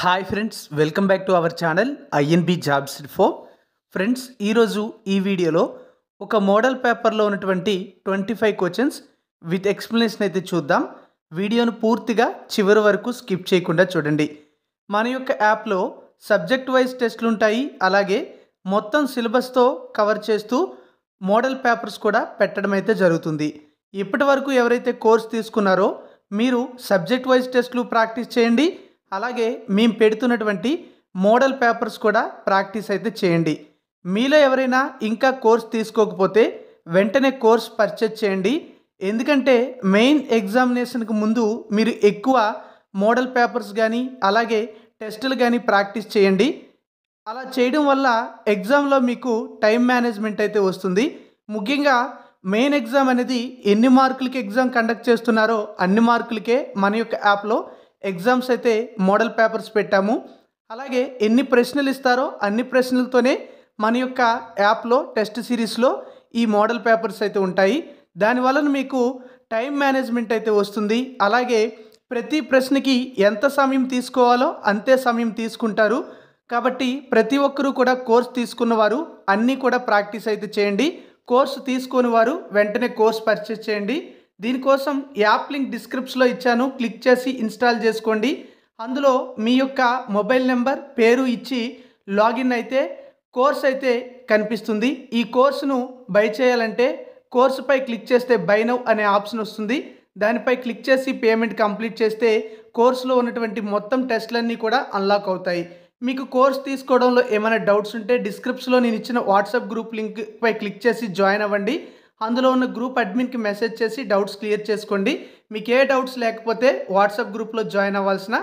Hi friends, welcome back to our channel INB jobs info. Friends, ఈరోజు ఈ వీడియోలో ఒక మోడల్ పేపర్లో ఉన్నటువంటి 25 క్వశ్చన్స్ విత్ ఎక్స్ప్లెనేషన్ అయితే చూద్దాం. వీడియోను పూర్తిగా చివరి వరకు స్కిప్ చేయకుండా చూడండి. మన యొక్క యాప్లో సబ్జెక్ట్ వైజ్ టెస్టులు ఉంటాయి, అలాగే మొత్తం సిలబస్తో కవర్ చేస్తూ మోడల్ పేపర్స్ కూడా పెట్టడం అయితే జరుగుతుంది. ఇప్పటి వరకు ఎవరైతే కోర్స్ తీసుకున్నారో మీరు సబ్జెక్ట్ వైజ్ టెస్టులు ప్రాక్టీస్ చేయండి, అలాగే మేము పెడుతున్నటువంటి మోడల్ పేపర్స్ కూడా ప్రాక్టీస్ అయితే చేయండి. మీలో ఎవరైనా ఇంకా కోర్స్ తీసుకోకపోతే వెంటనే కోర్స్ పర్చేజ్ చేయండి. ఎందుకంటే మెయిన్ ఎగ్జామినేషన్కి ముందు మీరు ఎక్కువ మోడల్ పేపర్స్ కానీ అలాగే టెస్టులు కానీ ప్రాక్టీస్ చేయండి. అలా చేయడం వల్ల ఎగ్జామ్లో మీకు టైం మేనేజ్మెంట్ అయితే వస్తుంది. ముఖ్యంగా మెయిన్ ఎగ్జామ్ అనేది ఎన్ని మార్కులకి ఎగ్జామ్ కండక్ట్ చేస్తున్నారో అన్ని మార్కులకే మన యొక్క యాప్లో ఎగ్జామ్స్ అయితే మోడల్ పేపర్స్ పెట్టాము. అలాగే ఎన్ని ప్రశ్నలు ఇస్తారో అన్ని ప్రశ్నలతోనే మన యొక్క యాప్లో టెస్ట్ సిరీస్లో ఈ మోడల్ పేపర్స్ అయితే ఉంటాయి. దానివలన మీకు టైం మేనేజ్మెంట్ అయితే వస్తుంది. అలాగే ప్రతి ప్రశ్నకి ఎంత సమయం తీసుకోవాలో అంతే సమయం తీసుకుంటారు. కాబట్టి ప్రతి ఒక్కరూ కూడా కోర్స్ తీసుకున్న వారు అన్నీ కూడా ప్రాక్టీస్ అయితే చేయండి. కోర్సు తీసుకుని వారు వెంటనే కోర్స్ పర్చేస్ చేయండి. దీనికోసం యాప్ లింక్ డిస్క్రిప్షన్లో ఇచ్చాను, క్లిక్ చేసి ఇన్స్టాల్ చేసుకోండి. అందులో మీ యొక్క మొబైల్ నెంబర్ పేరు ఇచ్చి లాగిన్ అయితే కోర్స్ అయితే కనిపిస్తుంది. ఈ కోర్సును బై చేయాలంటే కోర్సుపై క్లిక్ చేస్తే బై నౌ అనే ఆప్షన్ వస్తుంది. దానిపై క్లిక్ చేసి పేమెంట్ కంప్లీట్ చేస్తే కోర్సులో ఉన్నటువంటి మొత్తం టెస్టులన్నీ కూడా అన్లాక్ అవుతాయి. మీకు కోర్స్ తీసుకోవడంలో ఏమైనా డౌట్స్ ఉంటే డిస్క్రిప్షన్లో నేను ఇచ్చిన వాట్సాప్ గ్రూప్ లింక్ పై క్లిక్ చేసి జాయిన్ అవ్వండి. అందులో ఉన్న గ్రూప్ అడ్మిన్కి మెసేజ్ చేసి డౌట్స్ క్లియర్ చేసుకోండి. మీకు ఏ డౌట్స్ లేకపోతే వాట్సాప్ గ్రూప్లో జాయిన్ అవ్వాల్సిన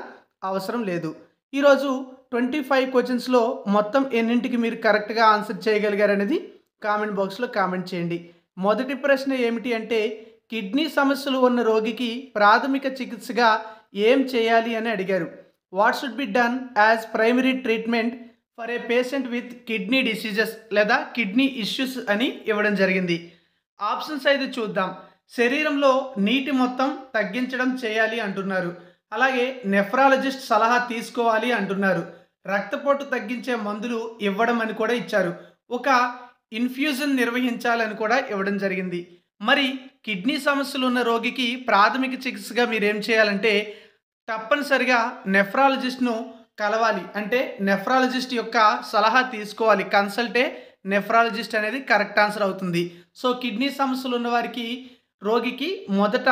అవసరం లేదు. ఈరోజు 25 క్వశ్చన్స్లో మొత్తం ఎన్నింటికి మీరు కరెక్ట్గా ఆన్సర్ చేయగలిగారనేది కామెంట్ బాక్స్లో కామెంట్ చేయండి. మొదటి ప్రశ్న ఏమిటి అంటే, కిడ్నీ సమస్యలు ఉన్న రోగికి ప్రాథమిక చికిత్సగా ఏం చేయాలి అని అడిగారు. What should be done as primary treatment for a patient with kidney diseases లేదా కిడ్నీ ఇష్యూస్ అని ఇవ్వడం జరిగింది. ఆప్షన్స్ అయితే చూద్దాం. శరీరంలో నీటి మొత్తం తగ్గించడం చేయాలి అంటున్నారు. అలాగే నెఫ్రాలజిస్ట్ సలహా తీసుకోవాలి అంటున్నారు. రక్తపోటు తగ్గించే మందులు ఇవ్వడం అని కూడా ఇచ్చారు. ఒక ఇన్ఫ్యూజన్ నిర్వహించాలని కూడా ఇవ్వడం జరిగింది. మరి కిడ్నీ సమస్యలు ఉన్న రోగికి ప్రాథమిక చికిత్సగా మీరేం చేయాలంటే తప్పనిసరిగా నెఫ్రాలజిస్ట్ను కలవాలి, అంటే నెఫ్రాలజిస్ట్ యొక్క సలహా తీసుకోవాలి. కన్సల్టే నెఫ్రాలజిస్ట్ అనేది కరెక్ట్ ఆన్సర్ అవుతుంది. సో కిడ్నీ సమస్యలు ఉన్న వారికి రోగికి మొదట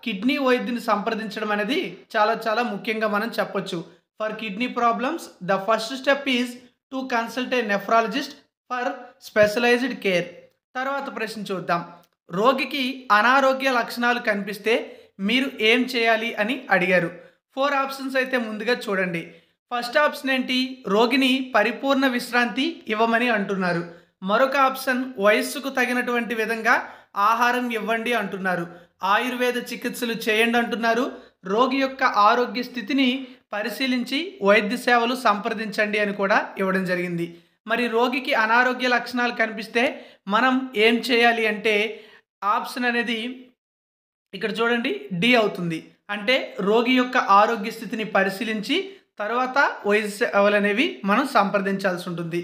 కిడ్నీ వైద్యుని సంప్రదించడం అనేది చాలా ముఖ్యంగా మనం చెప్పొచ్చు. For kidney problems the first step is to consult a nephrologist for specialised care. తర్వాత ప్రశ్న చూద్దాం. రోగికి అనారోగ్య లక్షణాలు కనిపిస్తే మీరు ఏం చేయాలి అని అడిగారు. 4 ఆప్షన్స్ అయితే ముందుగా చూడండి. ఫస్ట్ ఆప్షన్ ఏంటి, రోగిని పరిపూర్ణ విశ్రాంతి ఇవ్వమని అంటున్నారు. మరొక ఆప్షన్ వయస్సుకు తగినటువంటి విధంగా ఆహారం ఇవ్వండి అంటున్నారు. ఆయుర్వేద చికిత్సలు చేయండి అంటున్నారు. రోగి యొక్క ఆరోగ్య స్థితిని పరిశీలించి వైద్య సేవలు సంప్రదించండి అని కూడా ఇవ్వడం జరిగింది. మరి రోగికి అనారోగ్య లక్షణాలు కనిపిస్తే మనం ఏం చేయాలి అంటే ఆప్షన్ అనేది ఇక్కడ చూడండి డి అవుతుంది. అంటే రోగి యొక్క ఆరోగ్య స్థితిని పరిశీలించి తర్వాత వైద్య సేవలు అనేవి మనం సంప్రదించాల్సి ఉంటుంది.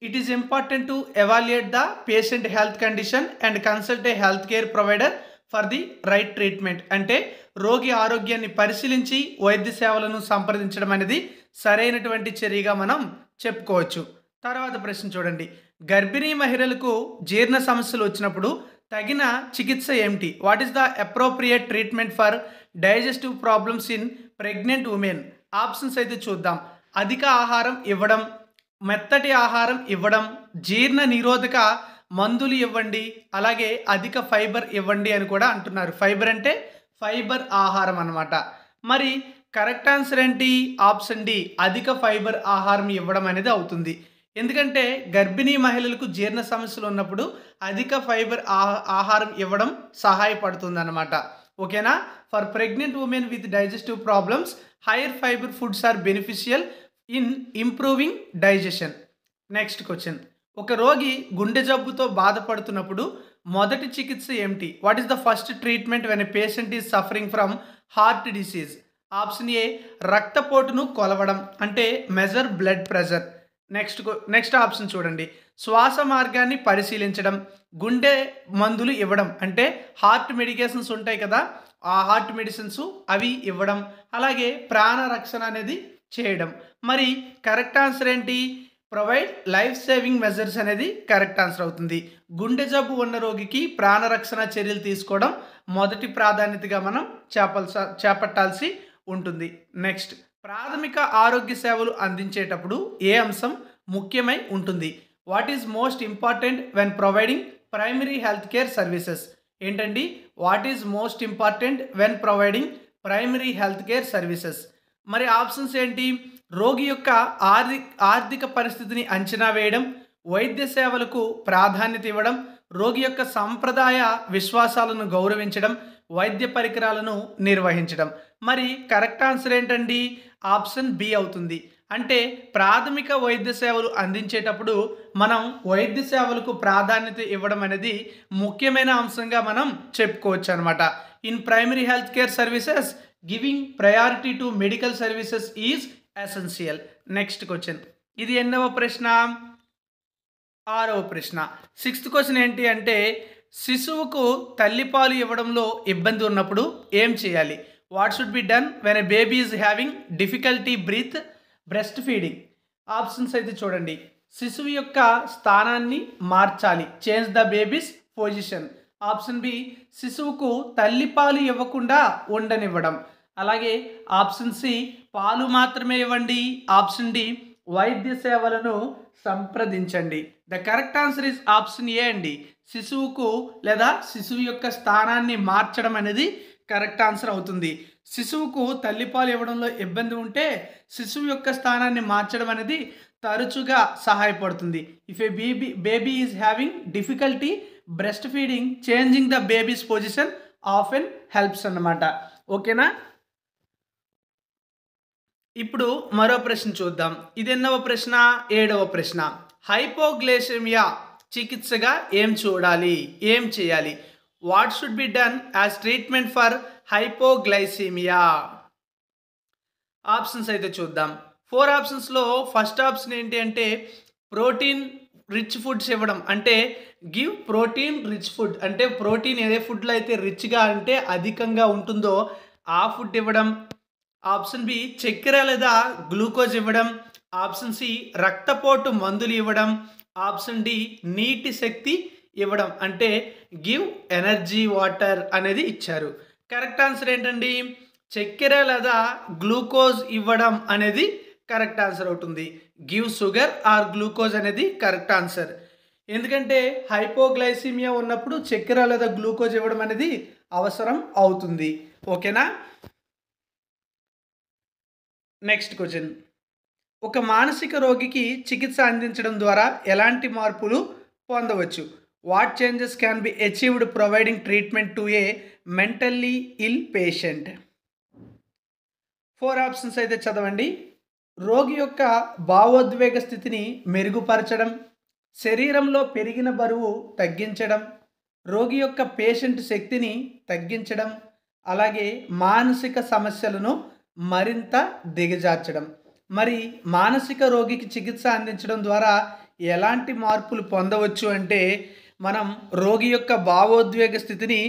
It is important to evaluate the patient health condition and consult a health care provider for the right treatment. అంటే రోగి ఆరోగ్యాన్ని పరిశీలించి వైద్య సేవలను సంప్రదించడం అనేది సరైనటువంటి చర్యగా మనం చెప్పుకోవచ్చు. తర్వాత ప్రశ్న చూడండి. గర్భిణీ మహిళలకు జీర్ణ సమస్యలు వచ్చినప్పుడు తగిన చికిత్స ఏమిటి? What is the appropriate treatment for digestive problems in pregnant women? Options అయితే చూద్దాం. అధిక ఆహారం ఇవ్వడం, మెత్తటి ఆహారం ఇవ్వడం, జీర్ణ నిరోధక మందులు ఇవ్వండి, అలాగే అధిక ఫైబర్ ఇవ్వండి అని కూడా అంటున్నారు. ఫైబర్ అంటే ఫైబర్ ఆహారం అన్నమాట. మరి కరెక్ట్ ఆన్సర్ ఏంటి? ఆప్షన్ డి, అధిక ఫైబర్ ఆహారం ఇవ్వడం అనేది అవుతుంది. ఎందుకంటే గర్భిణీ మహిళలకు జీర్ణ సమస్యలు ఉన్నప్పుడు అధిక ఫైబర్ ఆహారం ఇవ్వడం సహాయపడుతుంది అన్నమాట. ఓకేనా? For pregnant women with digestive problems higher fibre foods are beneficial in improving digestion. Next question. ఒక రోగి గుండె జబ్బుతో బాధపడుతున్నప్పుడు మొదటి చికిత్స ఏమిటి? What is the first treatment when a patient is suffering from heart disease? Option A రక్తపోటును కొలవడం అంటే measure blood pressure. Next option చూడండి, శ్వాస మార్గాన్ని పరిశీలించడం, గుండె మందులు ఇవ్వడం అంటే హార్ట్ మెడికేషన్స్ ఉంటాయి కదా, ఆ హార్ట్ మెడిసిన్స్ అవి ఇవ్వడం, అలాగే ప్రాణ రక్షణ అనేది చేయడం. మరి కరెక్ట్ ఆన్సర్ ఏంటి? ప్రొవైడ్ లైఫ్ సేవింగ్ మెజర్స్ అనేది కరెక్ట్ ఆన్సర్ అవుతుంది. గుండె జబ్బు ఉన్న రోగికి ప్రాణరక్షణ చర్యలు తీసుకోవడం మొదటి ప్రాధాన్యతగా మనం చేపట్టాల్సి ఉంటుంది. నెక్స్ట్, ప్రాథమిక ఆరోగ్య సేవలు అందించేటప్పుడు ఏ అంశం ముఖ్యమై ఉంటుంది? What is most important when providing primary health care services? ఏంటండి what is most important when providing primary health care services? మరి ఆప్షన్స్ ఏంటి? రోగి యొక్క ఆర్థిక పరిస్థితిని అంచనా వేయడం, వైద్య సేవలకు ప్రాధాన్యత ఇవ్వడం, రోగి యొక్క సంప్రదాయ విశ్వాసాలను గౌరవించడం, వైద్య పరికరాలను నిర్వహించడం. మరి కరెక్ట్ ఆన్సర్ ఏంటండి? ఆప్షన్ బి అవుతుంది. అంటే ప్రాథమిక వైద్య సేవలు అందించేటప్పుడు మనం వైద్య సేవలకు ప్రాధాన్యత ఇవ్వడం అనేది ముఖ్యమైన అంశంగా మనం చెప్పుకోవచ్చు అనమాట. In primary health care services giving priority to medical services is essential. Next question, ఇది ఎన్నవ ప్రశ్న? 6వ ప్రశ్న. 6th క్వశ్చన్ ఏంటి అంటే, శిశువుకు తల్లిపాలు ఇవ్వడంలో ఇబ్బంది ఉన్నప్పుడు ఏం చేయాలి? What should be done when a baby is having difficulty breast feeding? Options అయితే చూడండి, శిశువు యొక్క స్థానాన్ని మార్చాలి, change the baby's position. Option B, శిశువుకు తల్లిపాలు ఇవ్వకుండా ఉండనివ్వడం. అలాగే ఆప్షన్ సి, పాలు మాత్రమే ఇవ్వండి. ఆప్షన్ డి, వైద్య సేవలను సంప్రదించండి. The correct answer is option A అండి. శిశువుకు లేదా శిశువు యొక్క స్థానాన్ని మార్చడం అనేది కరెక్ట్ ఆన్సర్ అవుతుంది. శిశువుకు తల్లిపాలు ఇవ్వడంలో ఇబ్బంది ఉంటే శిశువు యొక్క స్థానాన్ని మార్చడం అనేది తరచుగా సహాయపడుతుంది. If a baby is having difficulty breast feeding, changing the baby's position often helps అన్నమాట. ఓకేనా? ఇప్పుడు మరో ప్రశ్న చూద్దాం. ఇది ఎన్నవ ప్రశ్న? 7వ ప్రశ్న. హైపోగ్లైసెమియా చికిత్సగా ఏం చేయాలి? What should be done as treatment for hypoglycaemia? Options అయితే చూద్దాం. 4 ఆప్షన్స్లో ఫస్ట్ ఆప్షన్ ఏంటి అంటే ప్రోటీన్ రిచ్ ఫుడ్స్ ఇవ్వడం, అంటే గివ్ ప్రోటీన్ రిచ్ ఫుడ్, అంటే ప్రోటీన్ ఏ ఫుడ్లో అయితే రిచ్గా అంటే అధికంగా ఉంటుందో ఆ ఫుడ్ ఇవ్వడం. ఆప్షన్ బి, చక్కెర లేదా గ్లూకోజ్ ఇవ్వడం. ఆప్షన్ సి, రక్తపోటు మందులు ఇవ్వడం. ఆప్షన్ డి, నీటి శక్తి ఇవ్వడం, అంటే గివ్ ఎనర్జీ వాటర్ అనేది ఇచ్చారు. కరెక్ట్ ఆన్సర్ ఏంటండి? చక్కెర లేదా గ్లూకోజ్ ఇవ్వడం అనేది కరెక్ట్ ఆన్సర్ అవుతుంది. గివ్ షుగర్ ఆర్ గ్లూకోజ్ అనేది కరెక్ట్ ఆన్సర్. ఎందుకంటే హైపోగ్లైసీమియా ఉన్నప్పుడు చక్కెర లేదా గ్లూకోజ్ ఇవ్వడం అనేది అవసరం అవుతుంది. ఓకేనా? నెక్స్ట్ క్వశ్చన్, ఒక మానసిక రోగికి చికిత్స అందించడం ద్వారా ఎలాంటి మార్పులు పొందవచ్చు? What changes can be achieved providing treatment to a mentally ill patient? 4 options అయితే చదవండి. రోగి యొక్క భావోద్వేగ స్థితిని మెరుగుపరచడం, శరీరంలో పెరిగిన బరువు తగ్గించడం, రోగి యొక్క పేషెంట్ శక్తిని తగ్గించడం, అలాగే మానసిక సమస్యలను మరింత దిగజార్చడం. మరి మానసిక రోగికి చికిత్స అందించడం ద్వారా ఎలాంటి మార్పులు పొందవచ్చు అంటే మనం రోగి యొక్క భావోద్వేగ స్థితిని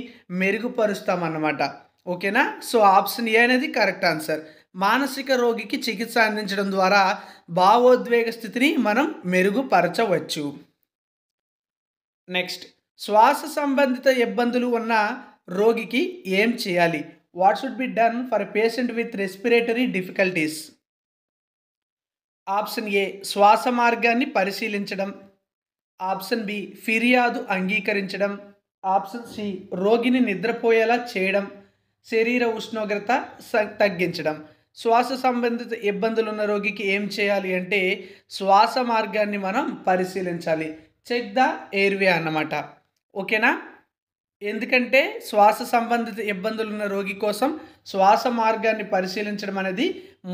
మెరుగుపరుస్తామన్నమాట. ఓకేనా? సో ఆప్షన్ ఏ అనేది కరెక్ట్ ఆన్సర్. మానసిక రోగికి చికిత్స అందించడం ద్వారా భావోద్వేగ స్థితిని మనం మెరుగుపరచవచ్చు. నెక్స్ట్, శ్వాస సంబంధిత ఇబ్బందులు ఉన్న రోగికి ఏం చేయాలి? What should be done for a patient with respiratory difficulties? Option A, శ్వాస మార్గాన్ని పరిశీలించడం. ఆప్షన్ బి, ఫిర్యాదు అంగీకరించడం. ఆప్షన్ సి, రోగిని నిద్రపోయేలా చేయడం, శరీర ఉష్ణోగ్రత తగ్గించడం. శ్వాస సంబంధిత ఇబ్బందులు ఉన్న రోగికి ఏం చేయాలి అంటే శ్వాస మార్గాన్ని మనం పరిశీలించాలి. చెక్ ద ఎయిర్వే అన్నమాట. ఓకేనా? ఎందుకంటే శ్వాస సంబంధిత ఇబ్బందులు ఉన్న రోగి కోసం శ్వాస మార్గాన్ని పరిశీలించడం అనేది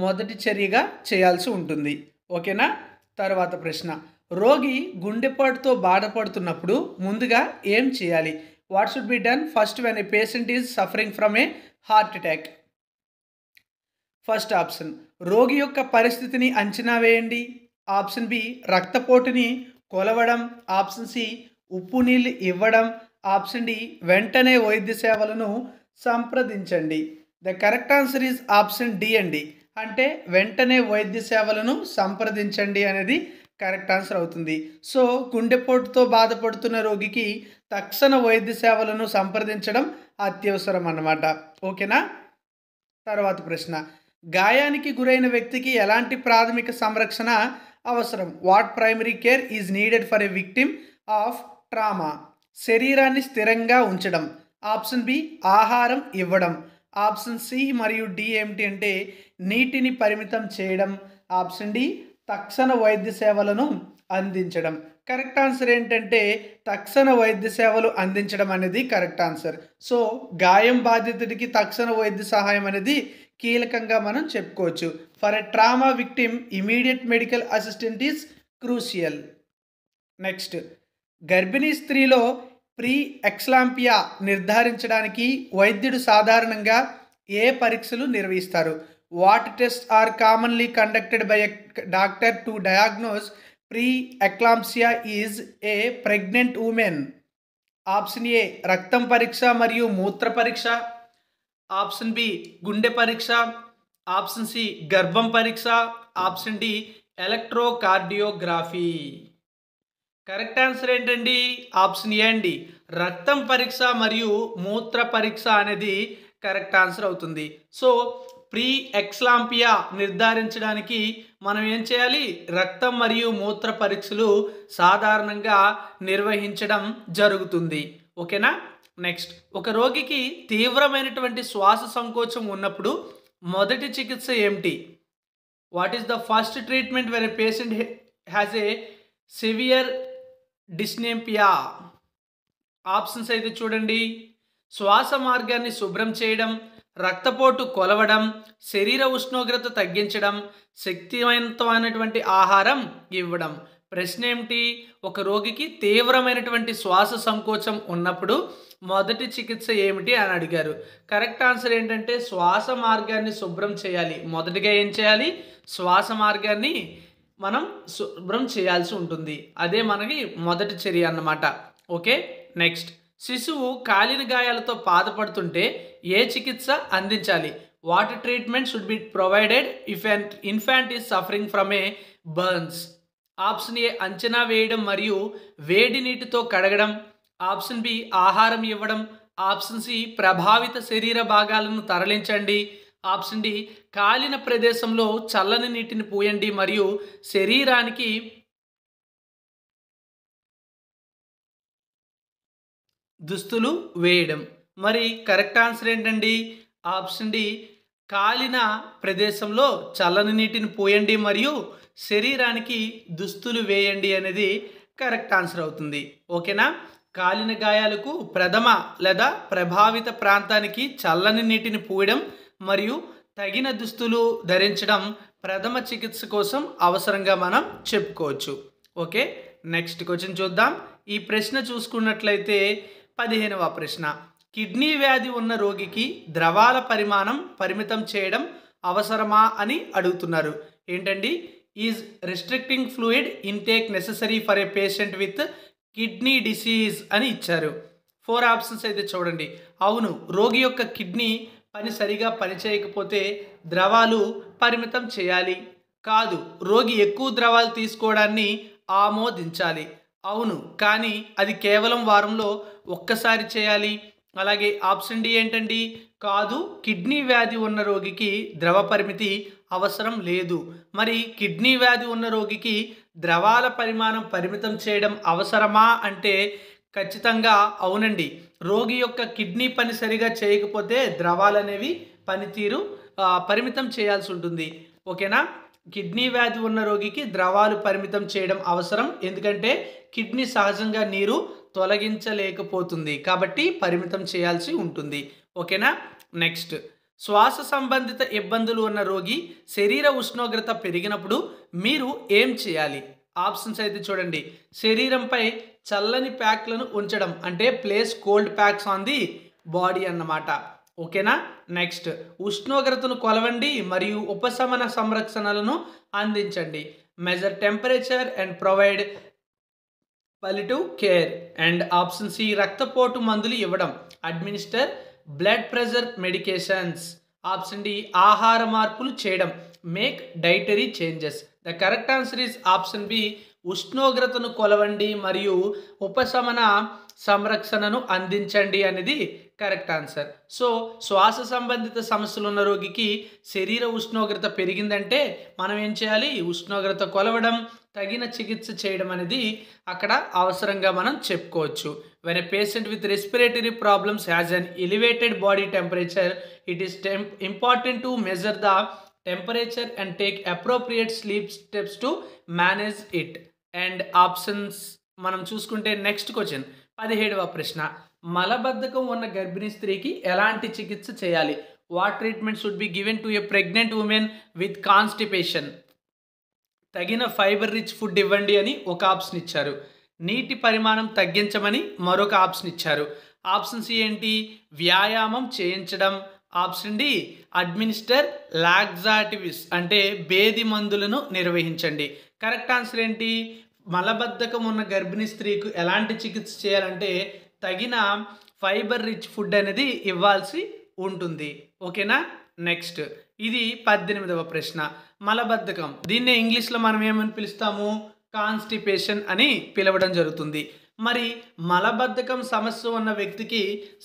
మొదటి చర్యగా చేయాల్సి ఉంటుంది. ఓకేనా? తర్వాత ప్రశ్న, రోగి గుండెపోటుతో బాధపడుతున్నప్పుడు ముందుగా ఏం చేయాలి? What should be done first when a patient is suffering from A heart attack? First option రోగి యొక్క పరిస్థితిని అంచనా వేయండి. ఆప్షన్ బి రక్తపోటుని కొలవడం. ఆప్షన్ సి ఉప్పు నీళ్ళు ఇవ్వడం. ఆప్షన్ డి వెంటనే వైద్య సేవలను సంప్రదించండి. The correct answer is option D అండి. అంటే వెంటనే వైద్య సేవలను సంప్రదించండి అనేది కరెక్ట్ ఆన్సర్ అవుతుంది. సో గుండెపోటుతో బాధపడుతున్న రోగికి తక్షణ వైద్య సేవలను సంప్రదించడం అత్యవసరం అన్నమాట. ఓకేనా? తర్వాత ప్రశ్న, గాయానికి గురైన వ్యక్తికి ఎలాంటి ప్రాథమిక సంరక్షణ అవసరం? What primary care is needed for a victim of trauma? శరీరాన్ని స్థిరంగా ఉంచడం. ఆప్షన్ బి ఆహారం ఇవ్వడం. ఆప్షన్ సి మరియు డి ఏమిటి అంటే నీటిని పరిమితం చేయడం. ఆప్షన్ డి తక్షణ వైద్య సేవలను అందించడం. కరెక్ట్ ఆన్సర్ ఏంటంటే తక్షణ వైద్య సేవలు అందించడం అనేది కరెక్ట్ ఆన్సర్. సో గాయం బాధితుడికి తక్షణ వైద్య సహాయం అనేది కీలకంగా మనం చెప్పుకోవచ్చు. For a trauma victim immediate medical assistant is crucial. Next, గర్భిణీ స్త్రీలో ప్రీ ఎక్లాంపియా నిర్ధారించడానికి వైద్యుడు సాధారణంగా ఏ పరీక్షలు నిర్వహిస్తారు? What test are commonly conducted by a doctor to diagnose preeclampsia is a pregnant women? Option A రక్తం పరీక్ష మరియు మూత్ర పరీక్ష. ఆప్షన్ బి గుండె పరీక్ష. ఆప్షన్ సి గర్భం పరీక్ష. Option D electrocardiography. Correct answer ఏంటండి? ఆప్షన్ ఏ అండి. రక్తం పరీక్ష మరియు మూత్ర పరీక్ష అనేది కరెక్ట్ ఆన్సర్ అవుతుంది. సో ప్రీ ఎక్లాంపియా నిర్ధారించడానికి మనం ఏం చేయాలి? రక్తం మరియు మూత్ర పరీక్షలు సాధారణంగా నిర్వహించడం జరుగుతుంది. ఓకేనా? నెక్స్ట్, ఒక రోగికి తీవ్రమైనటువంటి శ్వాస సంకోచం ఉన్నప్పుడు మొదటి చికిత్స ఏమిటి? What is the first treatment where a patient has a severe dyspnoea? Options అయితే చూడండి. శ్వాస మార్గాన్ని శుభ్రం చేయడం, రక్తపోటు కొలవడం, శరీర ఉష్ణోగ్రత తగ్గించడం, శక్తివంతమైనటువంటి ఆహారం ఇవ్వడం. ప్రశ్న ఏమిటి? ఒక రోగికి తీవ్రమైనటువంటి శ్వాస సంకోచం ఉన్నప్పుడు మొదటి చికిత్స ఏమిటి అని అడిగారు. కరెక్ట్ ఆన్సర్ ఏంటంటే శ్వాస మార్గాన్ని శుభ్రం చేయాలి. మొదటిగా ఏం చేయాలి? శ్వాస మార్గాన్ని మనం శుభ్రం చేయాల్సి ఉంటుంది. అదే మనకి మొదటి చర్య అన్నమాట. ఓకే, నెక్స్ట్, శిశువు కాలిన గాయాలతో బాధపడుతుంటే ఏ చికిత్స అందించాలి? What treatment should be provided if an infant is suffering from A burns? Option A అంచనా వేయడం మరియు వేడి నీటితో కడగడం. ఆప్షన్ బి ఆహారం ఇవ్వడం. ఆప్షన్ సి ప్రభావిత శరీర భాగాలను తరలించండి. ఆప్షన్ డి కాలిన ప్రదేశంలో చల్లని నీటిని పూయండి మరియు శరీరానికి దుస్తులు వేయడం. మరి కరెక్ట్ ఆన్సర్ ఏంటండి? ఆప్షన్ డి కాలిన ప్రదేశంలో చల్లని నీటిని పోయండి మరియు శరీరానికి దుస్తులు వేయండి అనేది కరెక్ట్ ఆన్సర్ అవుతుంది. ఓకేనా? కాలిన గాయాలకు ప్రథమ లేదా ప్రభావిత ప్రాంతానికి చల్లని నీటిని పూయడం మరియు తగిన దుస్తులు ధరించడం ప్రథమ చికిత్స కోసం అవసరంగా మనం చెప్పుకోవచ్చు. ఓకే, నెక్స్ట్ క్వశ్చన్ చూద్దాం. ఈ ప్రశ్న చూసుకున్నట్లయితే 15వ ప్రశ్న, కిడ్నీ వ్యాధి ఉన్న రోగికి ద్రవాల పరిమాణం పరిమితం చేయడం అవసరమా అని అడుగుతున్నారు. ఏంటండి? Is restricting fluid intake necessary for a patient with kidney disease అని ఇచ్చారు. 4 ఆప్షన్స్ అయితే చూడండి. అవును, రోగి యొక్క కిడ్నీ పని సరిగా పనిచేయకపోతే ద్రవాలు పరిమితం చేయాలి. కాదు, రోగి ఎక్కువ ద్రవాలు తీసుకోవడాన్ని ఆమోదించాలి. అవును, కానీ అది కేవలం వారంలో ఒక్కసారి చేయాలి. అలాగే ఆప్షన్ డి ఏంటండి? కాదు, కిడ్నీ వ్యాధి ఉన్న రోగికి ద్రవ పరిమితి అవసరం లేదు. మరి కిడ్నీ వ్యాధి ఉన్న రోగికి ద్రవాల పరిమాణం పరిమితం చేయడం అవసరమా అంటే ఖచ్చితంగా అవునండి. రోగి యొక్క కిడ్నీ పని సరిగా చేయకపోతే ద్రవాలు అనేవి పనితీరు పరిమితం చేయాల్సి ఉంటుంది. ఓకేనా? కిడ్నీ వ్యాధి ఉన్న రోగికి ద్రవాలు పరిమితం చేయడం అవసరం. ఎందుకంటే కిడ్నీ సహజంగా నీరు తొలగించలేకపోతుంది కాబట్టి పరిమితం చేయాల్సి ఉంటుంది. ఓకేనా? నెక్స్ట్, శ్వాస సంబంధిత ఇబ్బందులు ఉన్న రోగి శరీర ఉష్ణోగ్రత పెరిగినప్పుడు మీరు ఏం చేయాలి? ఆప్షన్స్ అయితే చూడండి. శరీరంపై చల్లని ప్యాక్లను ఉంచడం, అంటే place cold packs on the body అన్నమాట. ఓకేనా? నెక్స్ట్ ఉష్ణోగ్రతను కొలవండి మరియు ఉపశమన సంరక్షణలను అందించండి. Measure temperature and provide palliative care. And option C రక్తపోటు మందులు ఇవ్వడం. Administer blood pressure medications. Option D ఆహార మార్పులు చేయడం. Make dietary changes. The correct answer is option B ఉష్ణోగ్రతను కొలవండి మరియు ఉపశమన సంరక్షణను అందించండి అనేది కరెక్ట్ ఆన్సర్. సో శ్వాస సంబంధిత సమస్యలు ఉన్న రోగికి శరీర ఉష్ణోగ్రత పెరిగిందంటే మనం ఏం చేయాలి? ఉష్ణోగ్రత కొలవడం, తగిన చికిత్స చేయడం అనేది అక్కడ అవసరంగా మనం చెప్పుకోవచ్చు. when a patient with respiratory problems has an elevated body temperature, it is important to measure the temperature and take appropriate sleep steps to manage it. And options మనం చూసుకుంటే నెక్స్ట్ క్వశ్చన్ 17వ ప్రశ్న. మలబద్ధకం ఉన్న గర్భిణీ స్త్రీకి ఎలాంటి చికిత్స చేయాలి? What treatment should be given to A pregnant women with constipation? తగిన ఫైబర్ రిచ్ ఫుడ్ ఇవ్వండి అని ఒక ఆప్షన్ ఇచ్చారు. నీటి పరిమాణం తగ్గించమని మరొక ఆప్షన్ ఇచ్చారు. ఆప్షన్ సి ఏంటి? వ్యాయామం చేయించడం. ఆప్షన్ డి అడ్మినిస్టర్ లాక్సాటివ్స్ అంటే బేది మందులను నిర్వహించండి. కరెక్ట్ ఆన్సర్ ఏంటి? మలబద్ధకం ఉన్న గర్భిణీ స్త్రీకు ఎలాంటి చికిత్స చేయాలంటే తగిన ఫైబర్ రిచ్ ఫుడ్ అనేది ఇవ్వాల్సి ఉంటుంది. ఓకేనా? నెక్స్ట్ ఇది 18వ ప్రశ్న. మలబద్ధకం దీన్నే ఇంగ్లీష్లో మనం ఏమని పిలుస్తాము? కాన్స్టిపేషన్ అని పిలవడం జరుగుతుంది. మరి మలబద్ధకం సమస్య ఉన్న వ్యక్తికి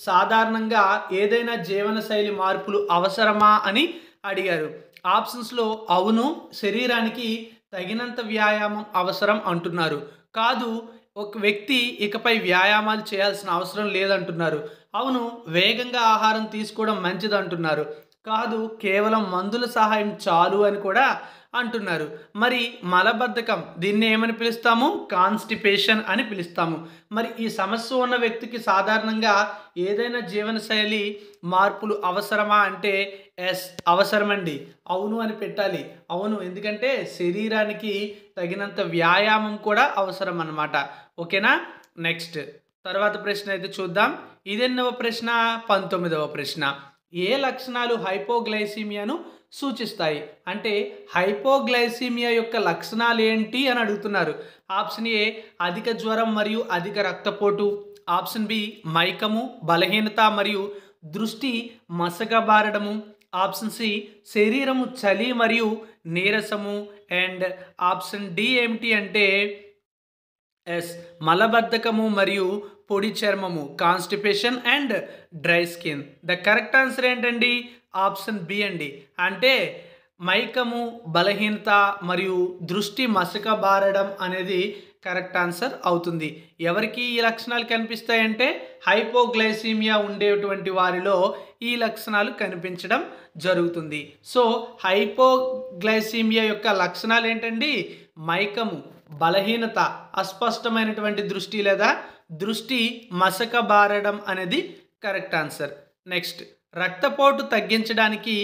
సాధారణంగా ఏదైనా జీవనశైలి మార్పులు అవసరమా అని అడిగారు. ఆప్షన్స్లో అవును, శరీరానికి తగినంత వ్యాయామం అవసరం అంటున్నారు. కాదు, ఒక వ్యక్తి ఇకపై వ్యాయామాలు చేయాల్సిన అవసరం లేదంటున్నారు. అవును, వేగంగా ఆహారం తీసుకోవడం మంచిది అంటున్నారు. కాదు, కేవలం మందుల సహాయం చాలు అని కూడా అంటున్నారు. మరి మలబద్ధకం దీన్ని ఏమని పిలుస్తాము? కాన్స్టిపేషన్ అని పిలుస్తాము. మరి ఈ సమస్య ఉన్న వ్యక్తికి సాధారణంగా ఏదైనా జీవనశైలి మార్పులు అవసరమా అంటే ఎస్ అవసరమండి, అవును అని పెట్టాలి. అవును, ఎందుకంటే శరీరానికి తగినంత వ్యాయామం కూడా అవసరం అన్నమాట. ఓకేనా? నెక్స్ట్ తర్వాత ప్రశ్న అయితే చూద్దాం. ఇదెన్నవ ప్రశ్న? 19వ ప్రశ్న. ఏ లక్షణాలు హైపోగ్లైసీమియాను సూచిస్తాయి? అంటే హైపోగ్లైసీమియా యొక్క లక్షణాలు ఏంటి అని అడుగుతున్నారు. ఆప్షన్ ఏ అధిక జ్వరం మరియు అధిక రక్తపోటు. ఆప్షన్ బి మైకము, బలహీనత మరియు దృష్టి మసకబారడము. ఆప్షన్ సి శరీరము చలి మరియు నీరసము. అండ్ ఆప్షన్ డి ఏమిటి అంటే ఎస్ మలబద్ధకము మరియు పొడి చర్మము, constipation and dry skin. The correct answer ఏంటండి? ఆప్షన్ బి అండి. అంటే మైకము, బలహీనత మరియు దృష్టి మసకబారడం అనేది కరెక్ట్ ఆన్సర్ అవుతుంది. ఎవరికి ఈ లక్షణాలు కనిపిస్తాయంటే హైపోగ్లైసీమియా ఉండేటువంటి వారిలో ఈ లక్షణాలు కనిపించడం జరుగుతుంది. సో హైపోగ్లైసీమియా యొక్క లక్షణాలు ఏంటండి? మైకము, బలహీనత, అస్పష్టమైనటువంటి దృష్టి లేదా దృష్టి మసకబారడం అనేది కరెక్ట్ ఆన్సర్. నెక్స్ట్ రక్తపోటు తగ్గించడానికి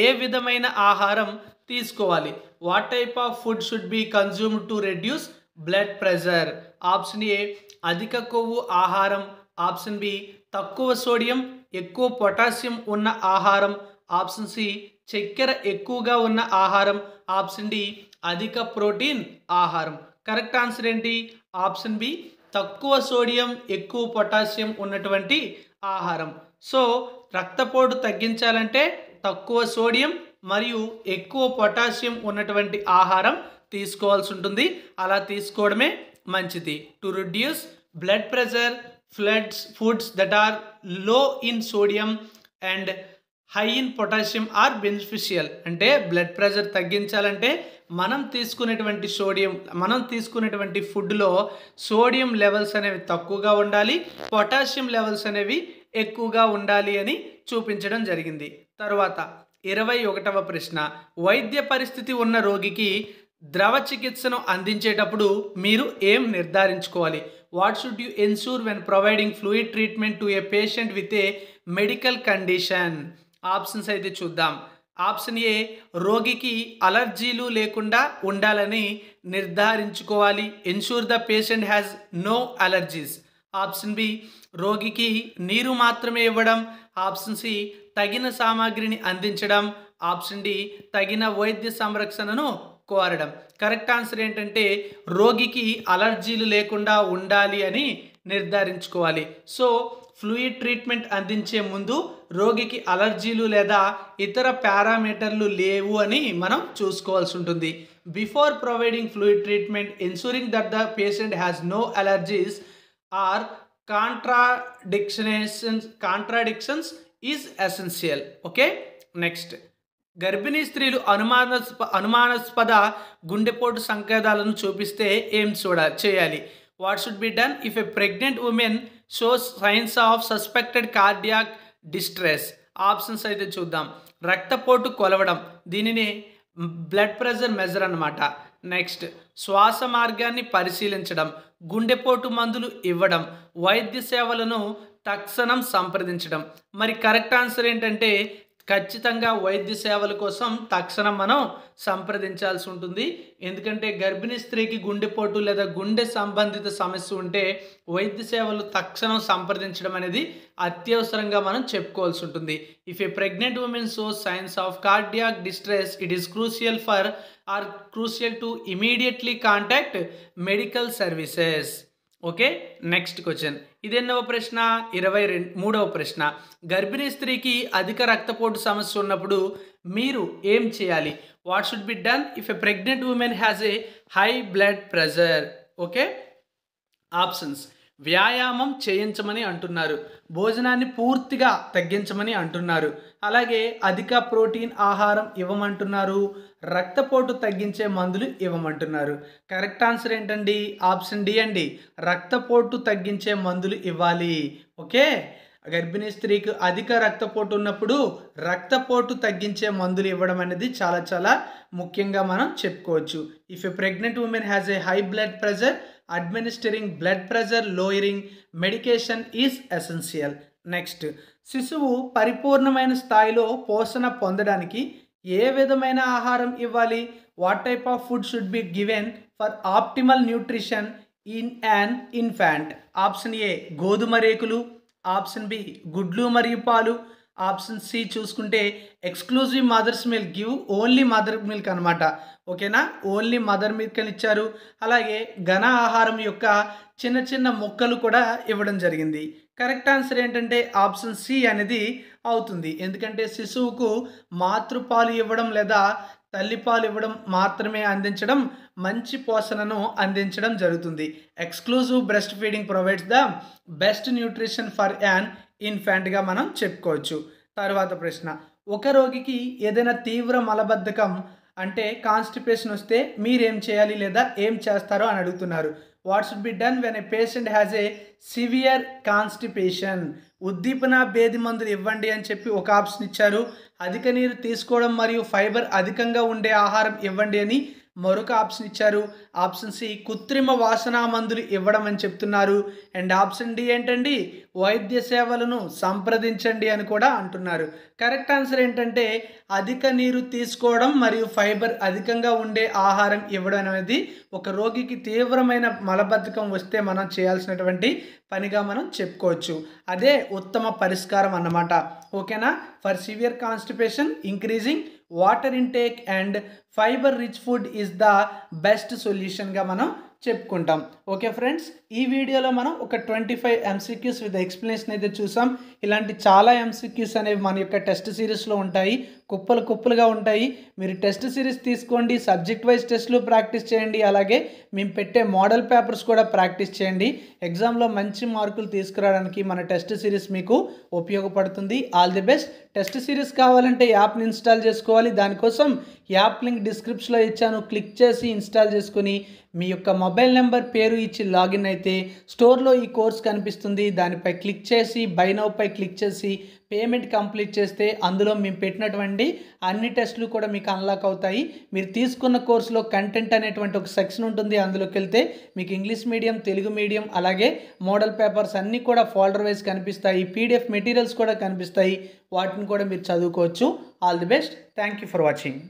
ఏ విధమైన ఆహారం తీసుకోవాలి? What type of food should be consumed to reduce blood pressure? Option A అధిక కొవ్వు ఆహారం. ఆప్షన్ బి తక్కువ సోడియం ఎక్కువ పొటాషియం ఉన్న ఆహారం. ఆప్షన్ సి చక్కెర ఎక్కువగా ఉన్న ఆహారం. ఆప్షన్ డి అధిక ప్రోటీన్ ఆహారం. కరెక్ట్ ఆన్సర్ ఏంటి? ఆప్షన్ బి తక్కువ సోడియం ఎక్కువ పొటాషియం ఉన్నటువంటి ఆహారం. సో రక్తపోటు తగ్గించాలంటే తక్కువ సోడియం మరియు ఎక్కువ పొటాషియం ఉన్నటువంటి ఆహారం తీసుకోవాల్సి ఉంటుంది. అలా తీసుకోవడమే మంచిది. To reduce blood pressure, foods that are low in sodium and high in potassium are beneficial. అంటే బ్లడ్ ప్రెషర్ తగ్గించాలంటే మనం తీసుకునేటువంటి ఫుడ్లో సోడియం లెవెల్స్ అనేవి తక్కువగా ఉండాలి, పొటాషియం లెవెల్స్ అనేవి ఎక్కువగా ఉండాలి అని చూపించడం జరిగింది. తర్వాత 21వ ప్రశ్న. వైద్య పరిస్థితి ఉన్న రోగికి ద్రవ చికిత్సను అందించేటప్పుడు మీరు ఏం నిర్ధారించుకోవాలి? What should you ensure when providing fluid treatment to a patient with a medical condition? Options అయితే చూద్దాం. ఆప్షన్ ఏ రోగికి అలర్జీలు లేకుండా ఉండాలని నిర్ధారించుకోవాలి. Ensure the patient has no allergies. Option B రోగికి నీరు మాత్రమే ఇవ్వడం ఆప్షన్ సి తగిన సామాగ్రిని అందించడం, ఆప్షన్ డి తగిన వైద్య సంరక్షణను కోరడం. కరెక్ట్ ఆన్సర్ ఏంటంటే రోగికి అలర్జీలు లేకుండా ఉండాలి అని నిర్ధారించుకోవాలి. సో ఫ్లూయిడ్ ట్రీట్మెంట్ అందించే ముందు రోగికి అలర్జీలు లేదా ఇతర పారామీటర్లు లేవు అని మనం చూసుకోవాల్సి ఉంటుంది. Before providing fluid treatment ensuring that the patient has no allergies or contradictions is essential. Okay, next గర్భిణీ స్త్రీలు అనుమానాస్పద గుండెపోటు సంకేతాలను చూపిస్తే ఏం చేయాలి? What should be done if a pregnant women shows signs of suspected cardiac distress? Options అయితే చూద్దాం. రక్తపోటు కొలవడం, దీనిని బ్లడ్ ప్రెషర్ మెజర్ అన్నమాట. నెక్స్ట్ శ్వాస మార్గాన్ని పరిశీలించడం, గుండెపోటు మందులు ఇవ్వడం, వైద్య సేవలను తక్షణం సంప్రదించడం. మరి కరెక్ట్ ఆన్సర్ ఏంటంటే ఖచ్చితంగా వైద్య సేవల కోసం తక్షణం మనం సంప్రదించాల్సి ఉంటుంది. ఎందుకంటే గర్భిణీ స్త్రీకి గుండెపోటు లేదా గుండె సంబంధిత సమస్య ఉంటే వైద్య సేవలు తక్షణం సంప్రదించడం అనేది అత్యవసరంగా మనం చెప్పుకోవాల్సి ఉంటుంది. If a pregnant women shows signs of cardiac distress it is crucial to immediately contact medical services. Okay, next question. ఇదెన్నవ ప్రశ్న? 23వ ప్రశ్న. గర్భిణీ స్త్రీకి అధిక రక్తపోటు సమస్య ఉన్నప్పుడు మీరు ఏం చేయాలి? What should be done if a pregnant women has a high blood pressure? Okay, options వ్యాయామం చేయించమని అంటున్నారు, భోజనాన్ని పూర్తిగా తగ్గించమని అంటున్నారు, అలాగే అధిక ప్రోటీన్ ఆహారం ఇవ్వమంటున్నారు, రక్తపోటు తగ్గించే మందులు ఇవ్వమంటున్నారు. కరెక్ట్ ఆన్సర్ ఏంటండి? ఆప్షన్ డి అండి, రక్తపోటు తగ్గించే మందులు ఇవ్వాలి. ఓకే, గర్భిణీ స్త్రీకి అధిక రక్తపోటు ఉన్నప్పుడు రక్తపోటు తగ్గించే మందులు ఇవ్వడం అనేది చాలా చాలా ముఖ్యంగా మనం చెప్పుకోవచ్చు. If a pregnant women has a high blood pressure administering blood pressure lowering medication is essential. Next శిశువు పరిపూర్ణమైన స్థాయిలో పోషణ పొందడానికి ఏ విధమైన ఆహారం ఇవ్వాలి? What type of food should be given for optimal nutrition in an infant? Option A గోధుమ రేకులు, ఆప్షన్ బి గుడ్లు మరియు పాలు, ఆప్షన్ సి చూసుకుంటే exclusive mothers milk, give only mother milk అనమాట. ఓకేనా, ఓన్లీ మదర్ మిల్క్ అని ఇచ్చారు. అలాగే ఘన ఆహారం యొక్క చిన్న చిన్న ముక్కలు కూడా ఇవ్వడం జరిగింది. కరెక్ట్ ఆన్సర్ ఏంటంటే ఆప్షన్ సి అనేది అవుతుంది. ఎందుకంటే శిశువుకు మాతృపాలు ఇవ్వడం లేదా తల్లిపాలు ఇవ్వడం మాత్రమే అందించడం మంచి పోషణను అందించడం జరుగుతుంది. Exclusive breast feeding provides the best nutrition for an ఇన్ఫాంట్గా మనం చెప్పుకోవచ్చు. తర్వాత ప్రశ్న, ఒక రోగికి ఏదైనా తీవ్ర మలబద్ధకం అంటే కాన్స్టిపేషన్ వస్తే మీరేం చేయాలి లేదా ఏం చేస్తారో అని అడుగుతున్నారు. What should be done when a patient has a severe constipation? ఉద్దీపన భేది మందులు ఇవ్వండి అని చెప్పి ఒక ఆప్షన్ ఇచ్చారు. అధిక నీరు తీసుకోవడం మరియు ఫైబర్ అధికంగా ఉండే ఆహారం ఇవ్వండి అని మరొక ఆప్షన్ ఇచ్చారు. ఆప్షన్ సి కృత్రిమ వాసనా మందులు ఇవ్వడం అని చెప్తున్నారు. అండ్ ఆప్షన్ డి ఏంటండి వైద్య సేవలను సంప్రదించండి అని కూడా అంటున్నారు. కరెక్ట్ ఆన్సర్ ఏంటంటే అధిక నీరు తీసుకోవడం మరియు ఫైబర్ అధికంగా ఉండే ఆహారం ఇవ్వడం అనేది ఒక రోగికి తీవ్రమైన మలబద్ధకం వస్తే మనం చేయాల్సినటువంటి పనిగా మనం చెప్పుకోవచ్చు. అదే ఉత్తమ పరిష్కారం అన్నమాట. ఓకేనా, for severe constipation increasing water intake and fibre rich food is the best సొల్యూషన్గా మనం చెప్పుకుంటాం. ఓకే ఫ్రెండ్స్, ఈ వీడియోలో మనం ఒక 25 MCQs విత్ ఎక్స్ప్లెనేషన్ అయితే చూసాం. ఇలాంటి చాలా MCQs అనేవి మన యొక్క టెస్ట్ సిరీస్లో ఉంటాయి, కుప్పలుగా ఉంటాయి. మీరు టెస్ట్ సిరీస్ తీసుకోండి, సబ్జెక్ట్ వైజ్ టెస్ట్లు ప్రాక్టీస్ చేయండి, అలాగే మేము పెట్టే మోడల్ పేపర్స్ కూడా ప్రాక్టీస్ చేయండి. ఎగ్జామ్లో మంచి మార్కులు తీసుకురావడానికి మన టెస్ట్ సిరీస్ మీకు ఉపయోగపడుతుంది. All the best. Test series కావాలంటే యాప్ని ఇన్స్టాల్ చేసుకోవాలి. దానికోసం యాప్ లింక్ డిస్క్రిప్షన్లో ఇచ్చాను, క్లిక్ చేసి ఇన్స్టాల్ చేసుకుని మీ యొక్క మొబైల్ నెంబర్ పేరు ఇచ్చి లాగిన్ అయితే స్టోర్లో ఈ కోర్స్ కనిపిస్తుంది. దానిపై క్లిక్ చేసి బై నౌ పై క్లిక్ చేసి పేమెంట్ కంప్లీట్ చేస్తే అందులో మేము పెట్టినటువంటి అన్ని టెస్టులు కూడా మీకు అన్లాక్ అవుతాయి. మీరు తీసుకున్న కోర్సులో కంటెంట్ అనేటువంటి ఒక సెక్షన్ ఉంటుంది. అందులోకి వెళ్తే మీకు ఇంగ్లీష్ మీడియం, తెలుగు మీడియం, అలాగే మోడల్ పేపర్స్ అన్నీ కూడా ఫోల్డర్ వైజ్ కనిపిస్తాయి. PDF మెటీరియల్స్ కూడా కనిపిస్తాయి. వాటిని కూడా మీరు చదువుకోవచ్చు. All the best. Thank you for watching.